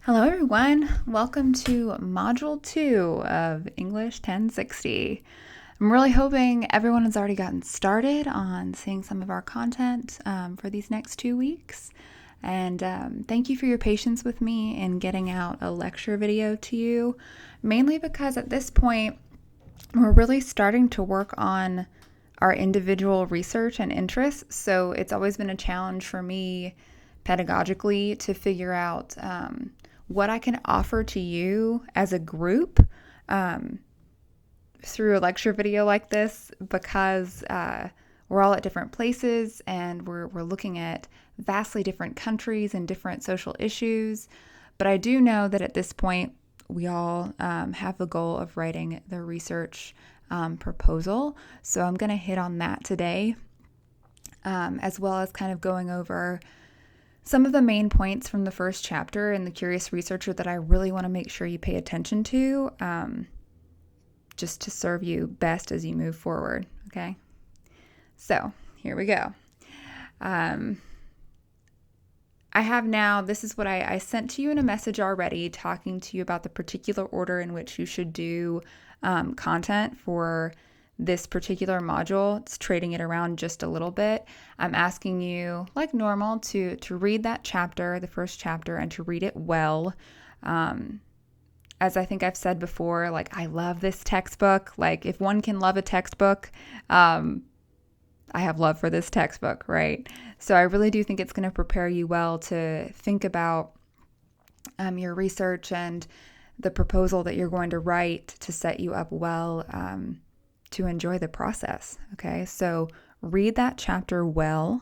Hello, everyone. Welcome to Module 2 of English 1060. I'm really hoping everyone has already gotten started on seeing some of our content for these next 2 weeks. And thank you for your patience with me in getting out a lecture video to you, mainly because at this point, we're really starting to work on our individual research and interests. So it's always been a challenge for me pedagogically to figure out what I can offer to you as a group through a lecture video like this, because we're all at different places and we're looking at vastly different countries and different social issues. But I do know that at this point, we all have the goal of writing the research proposal. So I'm going to hit on that today, as well as kind of going over some of the main points from the first chapter in The Curious Researcher that I really want to make sure you pay attention to, just to serve you best as you move forward, okay? So, here we go. I have now, this is what I sent to you in a message already, talking to you about the particular order in which you should do content for this particular module. It's trading it around just a little bit. I'm asking you, like normal, to read that chapter, the first chapter, and to read it well. As I think I've said before, like, I love this textbook. Like, if one can love a textbook, I have love for this textbook, right? So I really do think it's going to prepare you well to think about your research and the proposal that you're going to write to set you up well to enjoy the process, okay? So read that chapter well.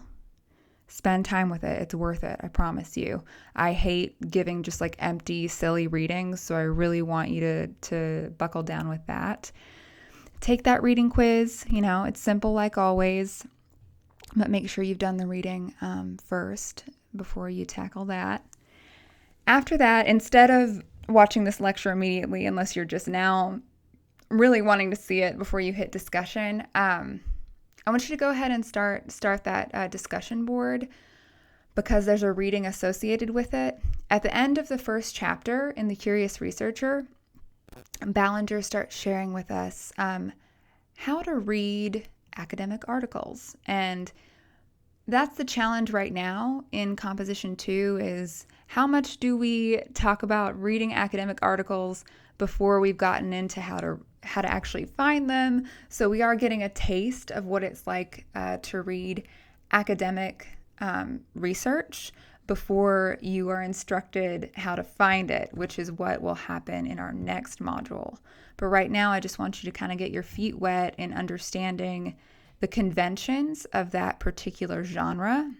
Spend time with it. It's worth it, I promise you. I hate giving just like empty, silly readings, so I really want you to buckle down with that. Take that reading quiz. It's simple like always, but make sure you've done the reading first before you tackle that. After that, instead of watching this lecture immediately, unless you're just now really wanting to see it before you hit discussion, I want you to go ahead and start that discussion board, because there's a reading associated with it. At the end of the first chapter in The Curious Researcher, Ballinger starts sharing with us how to read academic articles. And that's the challenge right now in Composition 2, is how much do we talk about reading academic articles before we've gotten into how to actually find them. So we are getting a taste of what it's like to read academic research before you are instructed how to find it, which is what will happen in our next module. But right now, I just want you to kind of get your feet wet in understanding the conventions of that particular genre.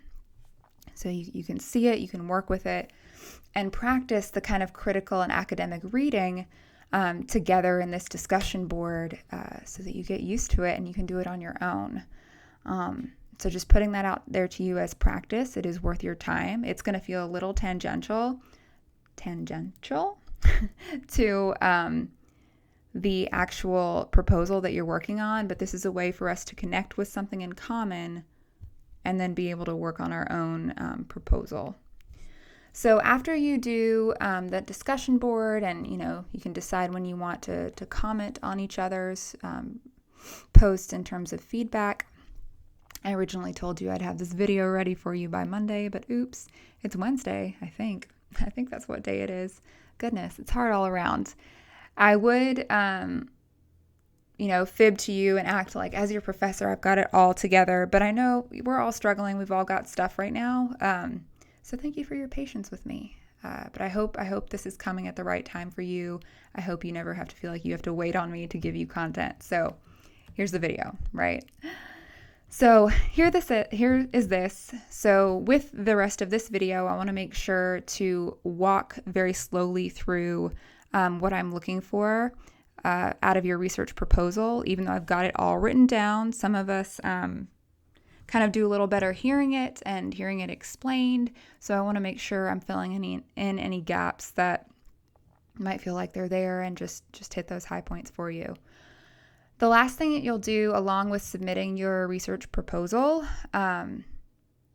So you can see it, you can work with it, and practice the kind of critical and academic reading together in this discussion board, so that you get used to it and you can do it on your own. So just putting that out there to you as practice. It is worth your time. It's going to feel a little tangential to the actual proposal that you're working on, but this is a way for us to connect with something in common and then be able to work on our own proposal. So after you do that discussion board, and you can decide when you want to comment on each other's posts in terms of feedback. I originally told you I'd have this video ready for you by Monday, but oops, it's Wednesday, I think. I think that's what day it is. Goodness, it's hard all around. I would, fib to you and act like, as your professor, I've got it all together, but I know we're all struggling. We've all got stuff right now. So thank you for your patience with me. But I hope this is coming at the right time for you. I hope you never have to feel like you have to wait on me to give you content. So here's the video, right? So here is this. So with the rest of this video, I want to make sure to walk very slowly through what I'm looking for out of your research proposal, even though I've got it all written down. Some of us kind of do a little better hearing it and hearing it explained. So I want to make sure I'm filling in any gaps that might feel like they're there, and just hit those high points for you. The last thing that you'll do along with submitting your research proposal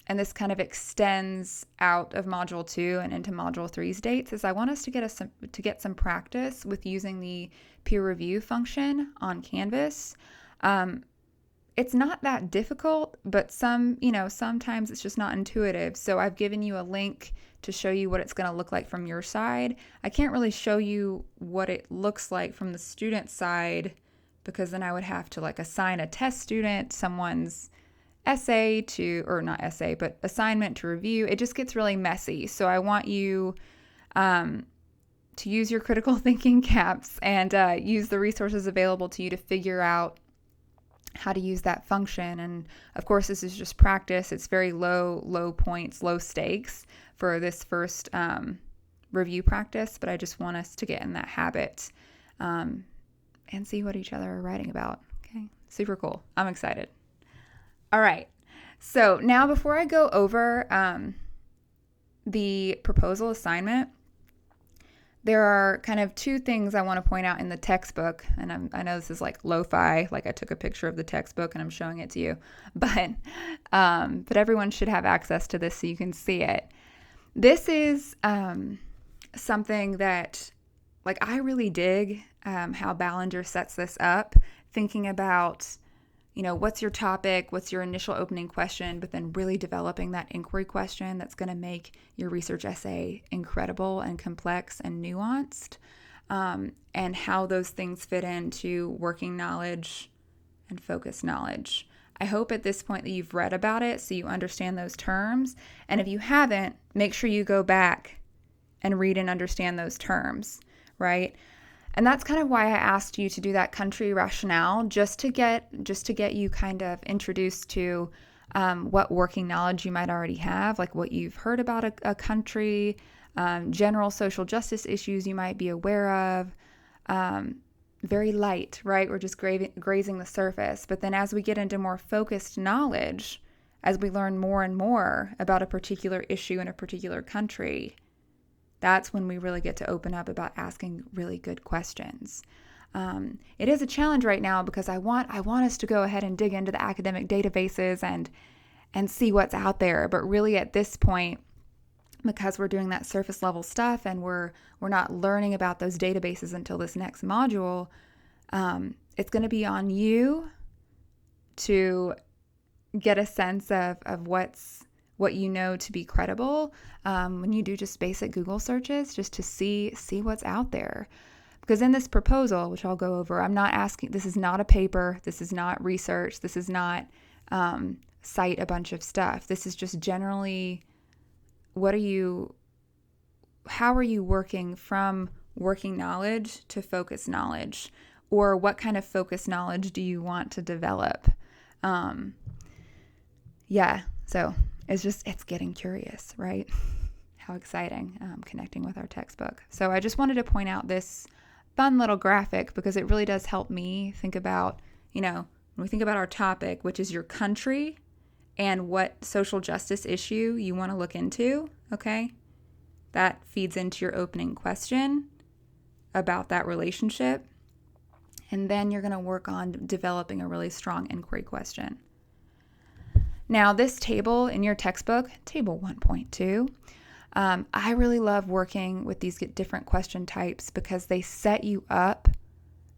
and this kind of extends out of Module 2 and into Module 3's dates, is I want us to get some practice with using the peer review function on Canvas. It's not that difficult, but sometimes it's just not intuitive. So I've given you a link to show you what it's going to look like from your side. I can't really show you what it looks like from the student side, because then I would have to assign a test student someone's essay or not essay, but assignment to review. It just gets really messy. So I want you to use your critical thinking caps and use the resources available to you to figure out how to use that function. And of course, this is just practice. It's very low points, low stakes for this first review practice, but I just want us to get in that habit and see what each other are writing about. Okay, super cool. I'm excited. All right, so now before I go over the proposal assignment, there are kind of two things I want to point out in the textbook, and I know this is like lo-fi, like I took a picture of the textbook and I'm showing it to you, but everyone should have access to this so you can see it. This is something that I really dig how Ballinger sets this up, thinking about what's your topic, what's your initial opening question, but then really developing that inquiry question that's going to make your research essay incredible and complex and nuanced, and how those things fit into working knowledge and focused knowledge. I hope at this point that you've read about it so you understand those terms. And if you haven't, make sure you go back and read and understand those terms, right? And that's kind of why I asked you to do that country rationale, just to get you kind of introduced to what working knowledge you might already have, like what you've heard about a country, general social justice issues you might be aware of. Very light, right? We're just grazing the surface. But then as we get into more focused knowledge, as we learn more and more about a particular issue in a particular country, that's when we really get to open up about asking really good questions. It is a challenge right now because I want us to go ahead and dig into the academic databases and see what's out there. But really at this point, because we're doing that surface level stuff and we're not learning about those databases until this next module, it's going to be on you to get a sense of what you know to be credible when you do just basic Google searches, just to see what's out there. Because in this proposal, which I'll go over, I'm not asking, this is not a paper, this is not research, this is not cite a bunch of stuff. This is just generally, how are you working from working knowledge to focused knowledge? Or what kind of focused knowledge do you want to develop? So it's getting curious, right? How exciting, connecting with our textbook. So I just wanted to point out this fun little graphic because it really does help me think about, when we think about our topic, which is your country and what social justice issue you want to look into, okay? That feeds into your opening question about that relationship. And then you're going to work on developing a really strong inquiry question. Now, this table in your textbook, table 1.2, I really love working with these different question types because they set you up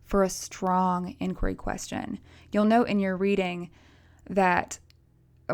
for a strong inquiry question. You'll note in your reading that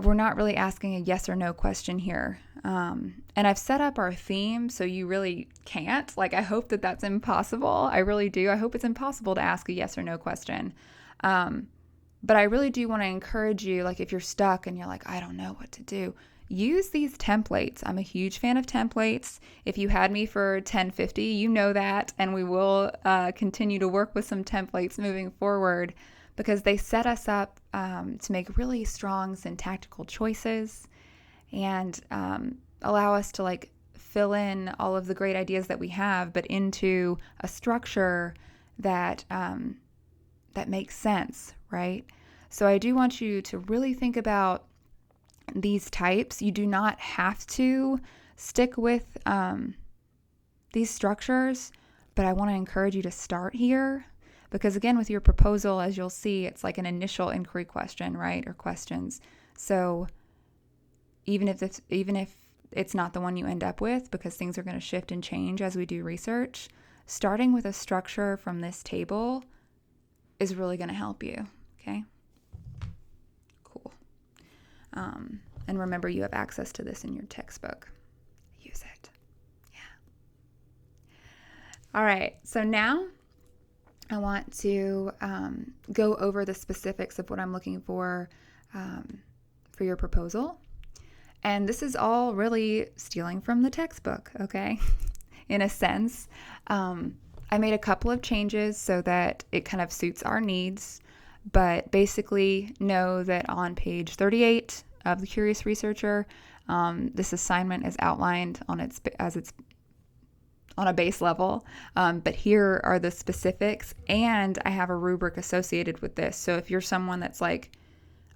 we're not really asking a yes or no question here. And I've set up our theme so you really can't. I hope that that's impossible. I really do. I hope it's impossible to ask a yes or no question. But I really do want to encourage you, if you're stuck and you're like, I don't know what to do, use these templates. I'm a huge fan of templates. If you had me for 1050, you know that, and we will continue to work with some templates moving forward because they set us up to make really strong syntactical choices and allow us to fill in all of the great ideas that we have, but into a structure that makes sense, right? So I do want you to really think about these types. You do not have to stick with these structures, but I want to encourage you to start here because, again, with your proposal, as you'll see, it's like an initial inquiry question, right, or questions. So even if it's not the one you end up with, because things are going to shift and change as we do research, starting with a structure from this table is really going to help you. Okay. Cool. And remember, you have access to this in your textbook. Use it. Yeah. All right. So now I want to go over the specifics of what I'm looking for your proposal. And this is all really stealing from the textbook, okay? In a sense. I made a couple of changes so that it kind of suits our needs, but basically know that on page 38 of the Curious Researcher, this assignment is outlined on its on a base level, but here are the specifics, and I have a rubric associated with this. So if you're someone that's like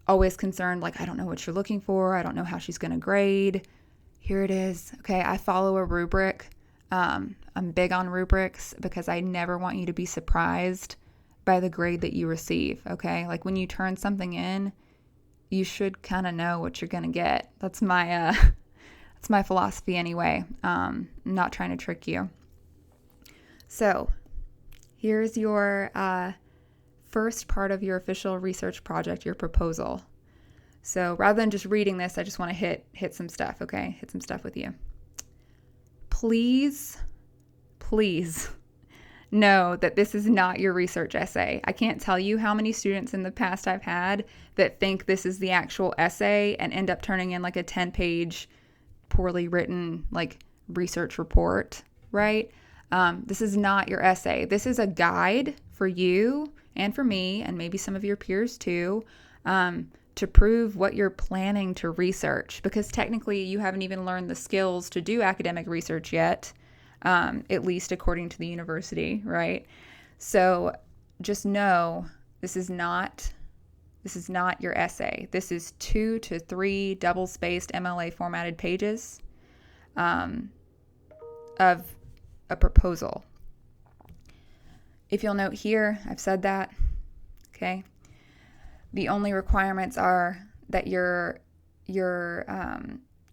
always concerned, like, I don't know what you're looking for, I don't know how she's going to grade, here it is. Okay, I follow a rubric. I'm big on rubrics because I never want you to be surprised by the grade that you receive. Okay, like when you turn something in, you should kind of know what you're going to get. That's my philosophy anyway. I'm not trying to trick you. So here's your first part of your official research project, your proposal. So rather than just reading this, I just want to hit some stuff, okay? Hit some stuff with you. Please know that this is not your research essay. I can't tell you how many students in the past I've had that think this is the actual essay and end up turning in like a 10-page poorly written like research report, right? This is not your essay. This is a guide for you and for me and maybe some of your peers too, to prove what you're planning to research, because technically you haven't even learned the skills to do academic research yet, at least according to the university, right? So just know this is not your essay. This is 2 to 3 double-spaced MLA formatted pages of a proposal. If you'll note here, I've said that, okay? The only requirements are that your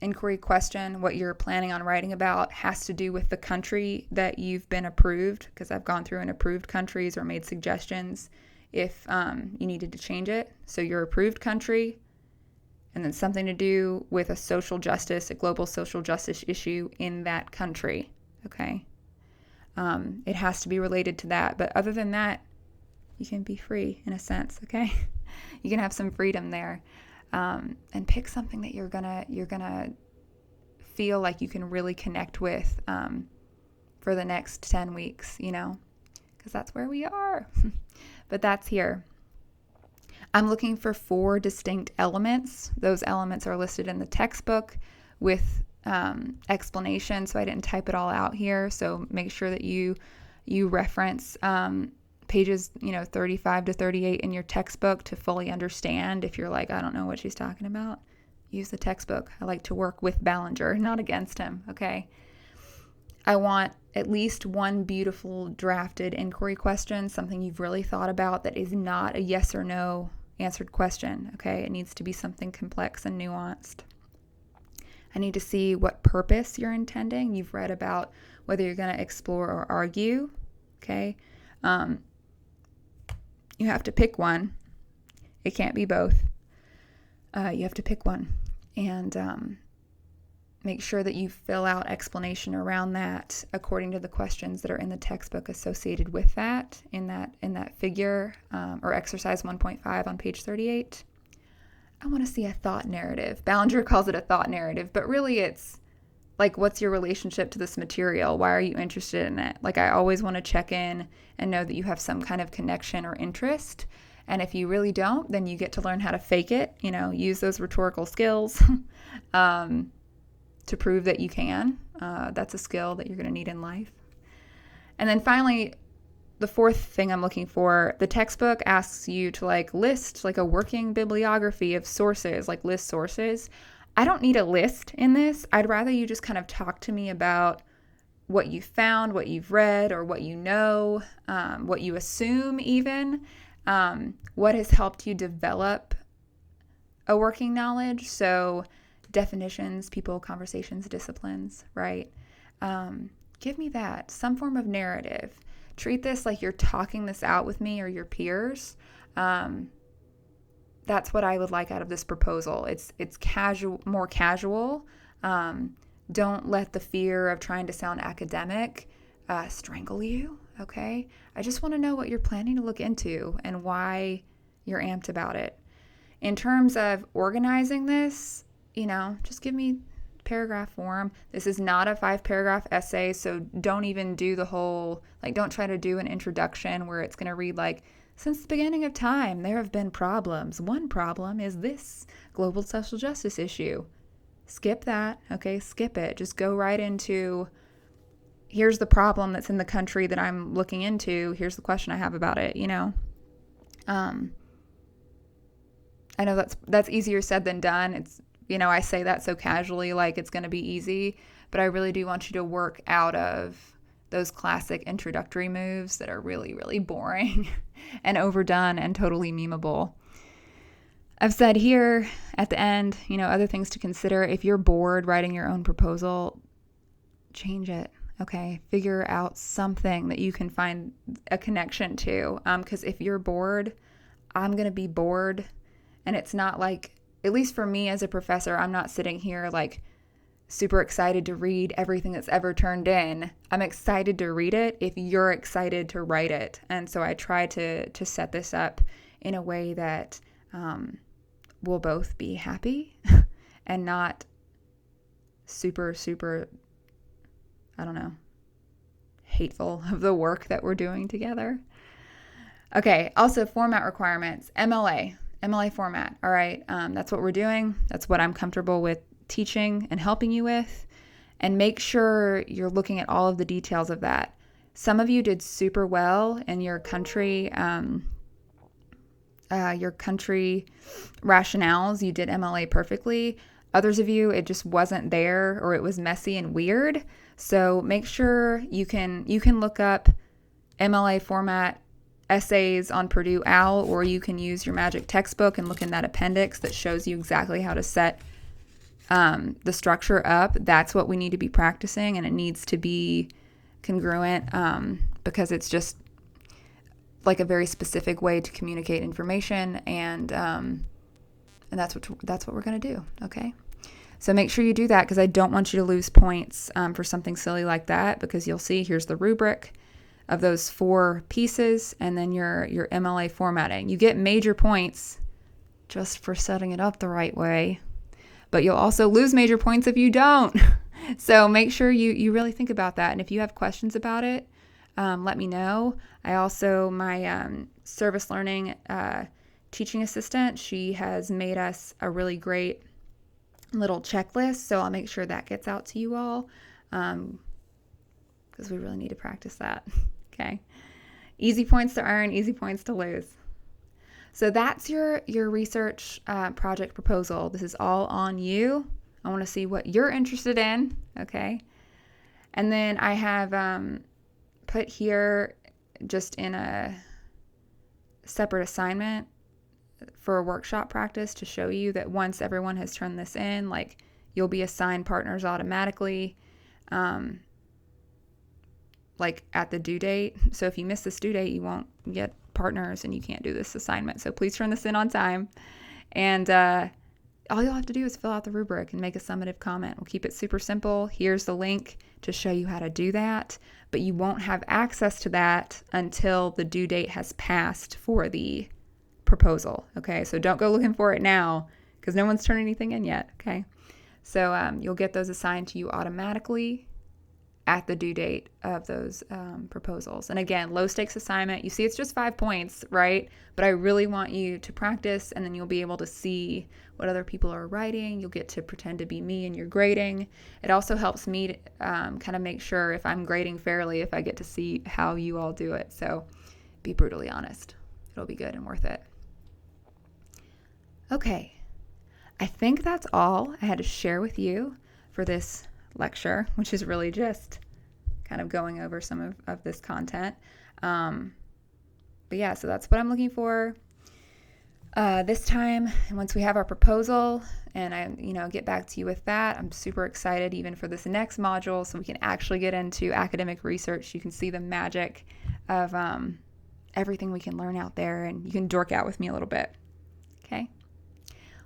inquiry question, what you're planning on writing about, has to do with the country that you've been approved, because I've gone through and approved countries or made suggestions if you needed to change it. So your approved country, and then something to do with a global social justice issue in that country, okay? It has to be related to that. But other than that, you can be free in a sense, okay? You can have some freedom there, and pick something that you're gonna feel like you can really connect with for the next 10 weeks, because that's where we are. But that's here. I'm looking for 4 distinct elements. Those elements are listed in the textbook with explanation, so I didn't type it all out here. So make sure that you reference pages 35 to 38 in your textbook to fully understand. If you're like, I don't know what she's talking about, use the textbook. I like to work with Ballinger, not against him, okay? I want at least one beautiful drafted inquiry question, something you've really thought about that is not a yes or no answered question, okay? It needs to be something complex and nuanced. I need to see what purpose you're intending. You've read about whether you're going to explore or argue, okay? You have to pick one. It can't be both. You have to pick one, and make sure that you fill out explanation around that according to the questions that are in the textbook associated with that in that figure or exercise 1.5 on page 38. I want to see a thought narrative. Ballinger calls it a thought narrative, but really it's like, what's your relationship to this material? Why are you interested in it? Like, I always want to check in and know that you have some kind of connection or interest. And if you really don't, then you get to learn how to fake it, use those rhetorical skills to prove that you can. That's a skill that you're going to need in life. And then finally, the 4th thing I'm looking for, the textbook asks you to list a working bibliography of sources, list sources. I don't need a list in this. I'd rather you just kind of talk to me about what you found, what you've read, or what you know, what you assume even, what has helped you develop a working knowledge. So definitions, people, conversations, disciplines, right? Give me that, some form of narrative. Treat this like you're talking this out with me or your peers. That's what I would like out of this proposal. It's casual, more casual. Don't let the fear of trying to sound academic strangle you, okay? I just want to know what you're planning to look into and why you're amped about it. In terms of organizing this, just give me paragraph form. This is not a 5-paragraph essay, so don't even do the whole, don't try to do an introduction where it's going to read since the beginning of time, there have been problems. One problem is this global social justice issue. Skip that, okay? Skip it. Just go right into, here's the problem that's in the country that I'm looking into. Here's the question I have about it, I know that's easier said than done. It's, I say that so casually, like it's going to be easy, but I really do want you to work out of those classic introductory moves that are really, really boring and overdone and totally memeable. I've said here at the end, other things to consider. If you're bored writing your own proposal, change it. Okay, figure out something that you can find a connection to. Because if you're bored, I'm going to be bored. And it's not at least for me as a professor, I'm not sitting here super excited to read everything that's ever turned in. I'm excited to read it if you're excited to write it. And so I try to set this up in a way that we'll both be happy and not super, super, hateful of the work that we're doing together. Okay, also format requirements, MLA format. All right, that's what we're doing. That's what I'm comfortable with teaching and helping you with. And make sure you're looking at all of the details of that. Some of you did super well in your country rationales. You did MLA perfectly. Others of you, it just wasn't there, or it was messy and weird. So make sure you can look up MLA format essays on Purdue OWL, or you can use your magic textbook and look in that appendix that shows you exactly how to set the structure up. That's what we need to be practicing, and it needs to be congruent because it's just a very specific way to communicate information, and that's what we're going to do. Okay, so make sure you do that, because I don't want you to lose points for something silly like that, because you'll see here's the rubric of those 4 pieces, and then your MLA formatting. You get major points just for setting it up the right way, but you'll also lose major points if you don't. So make sure you really think about that. And if you have questions about it, let me know. I also, my service learning teaching assistant, she has made us a really great little checklist, so I'll make sure that gets out to you all, because we really need to practice that. Okay, easy points to earn, easy points to lose. So that's your research project proposal. This is all on you. I want to see what you're interested in, okay? And then I have put here, just in a separate assignment for a workshop practice, to show you that once everyone has turned this in, you'll be assigned partners automatically. At the due date. So if you miss this due date, you won't get partners and you can't do this assignment. So please turn this in on time. And all you'll have to do is fill out the rubric and make a summative comment. We'll keep it super simple. Here's the link to show you how to do that. But you won't have access to that until the due date has passed for the proposal. Okay, so don't go looking for it now, because no one's turned anything in yet. Okay, so you'll get those assigned to you automatically at the due date of those proposals. And again, low stakes assignment. You see, it's just 5 points, right? But I really want you to practice, and then you'll be able to see what other people are writing. You'll get to pretend to be me in your grading. It also helps me to kind of make sure if I'm grading fairly, if I get to see how you all do it. So be brutally honest. It'll be good and worth it. Okay, I think that's all I had to share with you for this lecture, which is really just kind of going over some of this content. But yeah, so that's what I'm looking for. This time, once we have our proposal and I, get back to you with that, I'm super excited even for this next module so we can actually get into academic research. You can see the magic of everything we can learn out there, and you can dork out with me a little bit. Okay?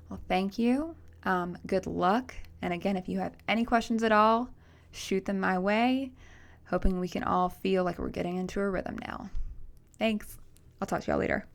Well, thank you. Good luck. And again, if you have any questions at all, shoot them my way. Hoping we can all feel like we're getting into a rhythm now. Thanks. I'll talk to y'all later.